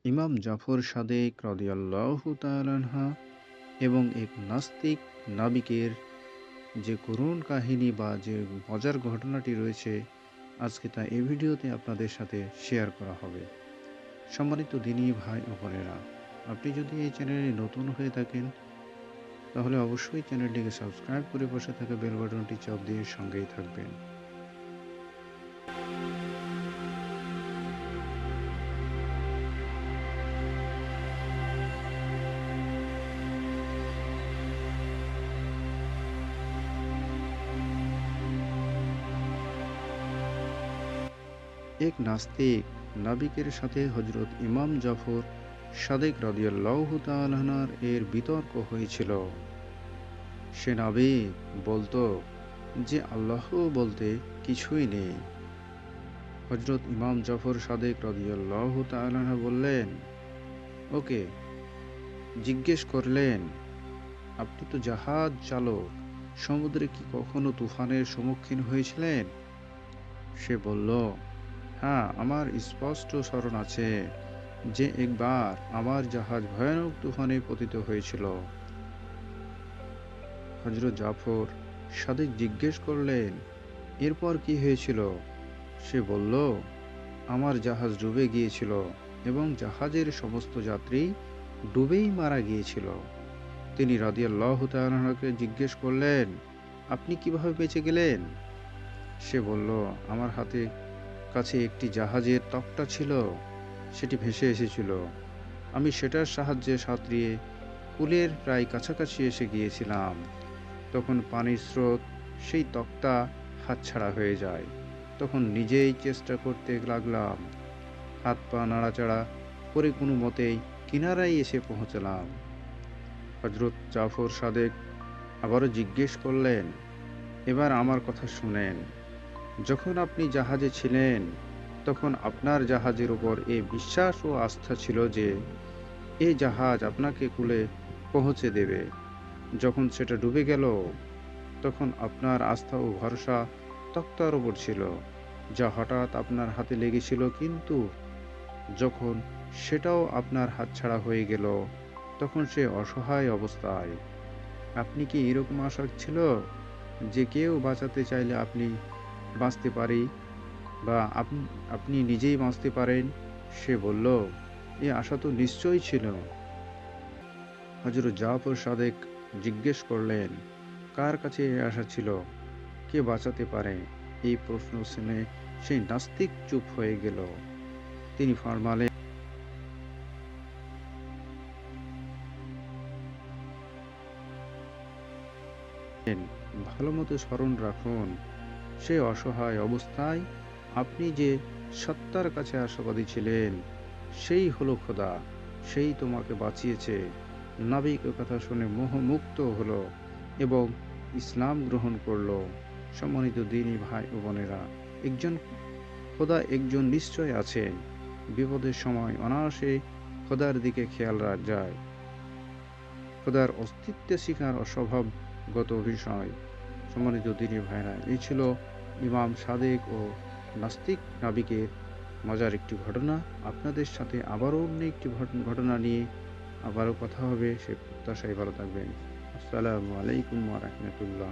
ইমাম জাফর সাদেক রাদিয়াল্লাহু তাআলা আনহা এবং এক নাস্তিক নাবিকের যে করুণ কাহিনী বা যে মজার ঘটনাটি রয়েছে, আজকে তা এই ভিডিওতে আপনাদের সাথে শেয়ার করা হবে। সম্মানিত দিনী ভাই ও বোনেরা, আপনি যদি এই চ্যানেলে নতুন হয়ে থাকেন তাহলে অবশ্যই চ্যানেলটিকে সাবস্ক্রাইব করে পাশে থাকা বেল বাটনটি চাপ দিয়ে সঙ্গেই থাকবেন। এক নাস্তিক নাবিকের সাথে হযরত ইমাম জাফর সাদেক রাদিয়াল্লাহু তাআলা আনহু এর বিতর্ক হয়েছিল। সে নাবিক বলতো যে আল্লাহ বলতে কিছুই নেই। হযরত ইমাম জাফর সাদেক রাদিয়াল্লাহু তাআলা আনহু বললেন, ওকে জিজ্ঞেস করলেন, আপনি তো জাহাজ চালক, সমুদ্রে কি কখনো তুফানের সম্মুখীন হয়েছিলেন? সে বলল, হ্যাঁ, আমার স্পষ্ট স্মরণ আছে যে একবার আমার জাহাজ ভয়ানক তুফানে পতিত হয়েছিল। হযরত জাফর সাদিক জিজ্ঞেস করলেন, এরপর কি হয়েছিল? সে বলল, আমার জাহাজ ডুবে গিয়েছিল এবং জাহাজের সমস্ত যাত্রী ডুবেই মারা গিয়েছিল। তিনি রাদিয়াল্লাহু তাআলা আনহুকে জিজ্ঞেস করলেন, আপনি কিভাবে বেঁচে গেলেন? সে বলল, আমার হাতে কাছে একটি জাহাজের তক্তা ছিল, সেটি ভেসে এসেছিল। আমি সেটার সাহায্যে সাঁতরিয়ে কূলের প্রায় কাছাকাছি এসে গিয়েছিলাম। তখন পানির স্রোত সেই তক্তা হাতছাড়া হয়ে যায়। তখন নিজেই চেষ্টা করতে লাগলাম, হাত পা নাড়াচাড়া করে কোনো মতেই কিনারায় এসে পৌঁছলাম। হযরত জাফর সাদেক আবারও জিজ্ঞেস করলেন, এবার আমার কথা শুনেন। যখন আপনি জাহাজে ছিলেন তখন আপনার জাহাজের উপর এই বিশ্বাস ও আস্থা ছিল যে এই জাহাজ আপনাকে কূলে পৌঁছে দেবে। যখন সেটা ডুবে গেল তখন আপনার আস্থা ও ভরসা তক্তার উপর ছিল, যা হঠাৎ আপনার হাতে লেগেছিল, কিন্তু যখন সেটাও আপনার হাতছাড়া হয়ে গেল তখন সে অসহায় অবস্থায় আপনি কি এরকম আশা ছিল যে কেউ বাঁচাতে চাইলে আপনি বাঁচতে পারি বা আপনি নিজেই বাঁচতে পারেন? সে বলল, এ আশা তো নিশ্চয়ই ছিল। হযরত জাফর সাদেক জিজ্ঞেস করলেন, কার কাছে এ আশা ছিল? কে বাঁচাতে পারে? এই প্রশ্ন শুনে সেই নাস্তিক চুপ হয়ে গেল। তিনি ফরমালেন, ভালোমতো স্মরণ রাখুন, সে অসহায় অবস্থায় আপনি যে সত্তার কাছে আশাবাদী ছিলেন সেই হলো খোদা, সেই তোমাকে বাঁচিয়েছে। নাবিক এ কথা শুনে মোহমুক্ত হলো এবং ইসলাম গ্রহণ করলো। সম্মানিত দিনী ভাই ও বোনেরা, একজন খোদা একজন নিশ্চয় আছেন। বিপদের সময় অনায়াসে খোদার দিকে খেয়াল রাখা যায়। খোদার অস্তিত্বে শিকার অস্বভাবগত বিষয়। সম্মানিত দিনী ভাইরা, এই ছিল ইমাম সাদেক ও নাস্তিক নাবিকের মজার একটি ঘটনা। আপনাদের সাথে আবারও অন্য একটি ঘটনা নিয়ে আবারও কথা হবে। সে প্রত্যাশায় ভালো থাকবেন। আসসালামু আলাইকুম ওয়া রাহমাতুল্লাহ।